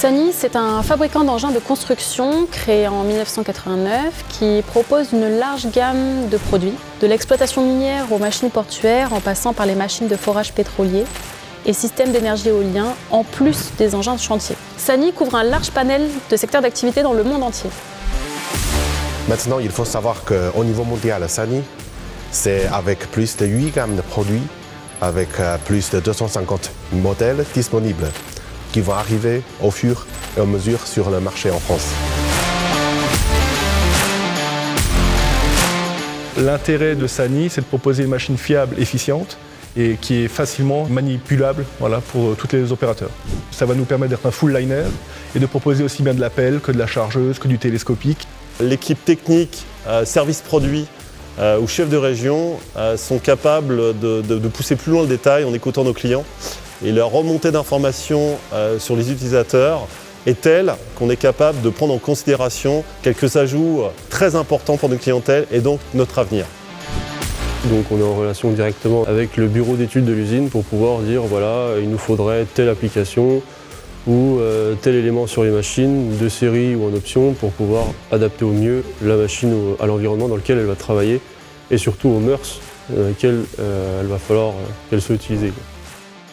Sany, c'est un fabricant d'engins de construction créé en 1989 qui propose une large gamme de produits, de l'exploitation minière aux machines portuaires en passant par les machines de forage pétrolier et systèmes d'énergie éolien, en plus des engins de chantier. Sany couvre un large panel de secteurs d'activité dans le monde entier. Maintenant, il faut savoir qu'au niveau mondial, Sany, c'est avec plus de 8 gammes de produits, avec plus de 250 modèles disponibles, qui vont arriver au fur et à mesure sur le marché en France. L'intérêt de Sany, c'est de proposer une machine fiable, efficiente et qui est facilement manipulable pour tous les opérateurs. Ça va nous permettre d'être un full liner et de proposer aussi bien de la pelle que de la chargeuse, que du télescopique. L'équipe technique, service produit ou chef de région sont capables de pousser plus loin le détail en écoutant nos clients. Et leur remontée d'informations sur les utilisateurs est telle qu'on est capable de prendre en considération quelques ajouts très importants pour notre clientèle et donc notre avenir. Donc on est en relation directement avec le bureau d'études de l'usine pour pouvoir dire voilà, il nous faudrait telle application ou tel élément sur les machines, de série ou en option, pour pouvoir adapter au mieux la machine à l'environnement dans lequel elle va travailler et surtout aux mœurs dans lesquelles il va falloir qu'elle soit utilisée.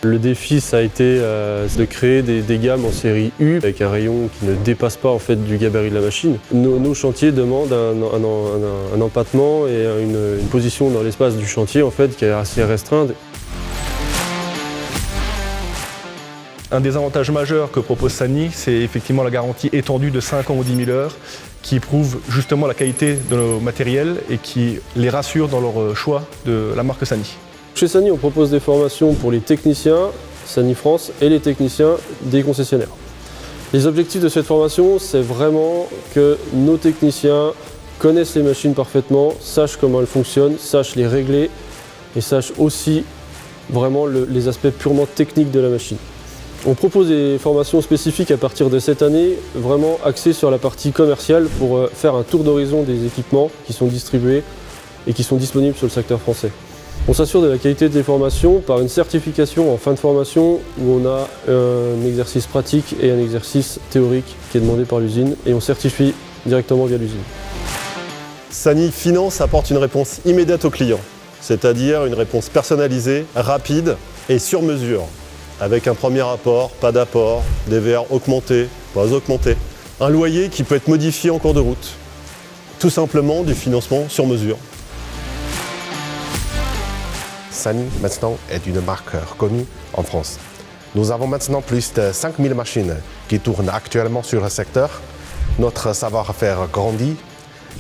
Le défi, ça a été de créer des gammes en série U avec un rayon qui ne dépasse pas en fait, du gabarit de la machine. Nos chantiers demandent un empattement et une position dans l'espace du chantier en fait, qui est assez restreinte. Un des avantages majeurs que propose Sany, c'est effectivement la garantie étendue de 5 ans ou 10 000 heures qui prouve justement la qualité de nos matériels et qui les rassure dans leur choix de la marque Sany. Chez Sany, on propose des formations pour les techniciens Sany France et les techniciens des concessionnaires. Les objectifs de cette formation, c'est vraiment que nos techniciens connaissent les machines parfaitement, sachent comment elles fonctionnent, sachent les régler et sachent aussi vraiment les aspects purement techniques de la machine. On propose des formations spécifiques à partir de cette année, vraiment axées sur la partie commerciale pour faire un tour d'horizon des équipements qui sont distribués et qui sont disponibles sur le secteur français. On s'assure de la qualité des formations par une certification en fin de formation où on a un exercice pratique et un exercice théorique qui est demandé par l'usine et on certifie directement via l'usine. Sany Finance apporte une réponse immédiate au client, c'est-à-dire une réponse personnalisée, rapide et sur mesure, avec un premier apport, pas d'apport, des VR augmentés, pas augmentés, un loyer qui peut être modifié en cours de route, tout simplement du financement sur mesure. Sany, maintenant, est une marque reconnue en France. Nous avons maintenant plus de 5000 machines qui tournent actuellement sur le secteur. Notre savoir-faire grandit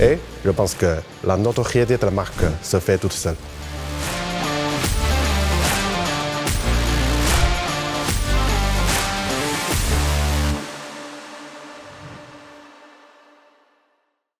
et je pense que la notoriété de la marque se fait toute seule.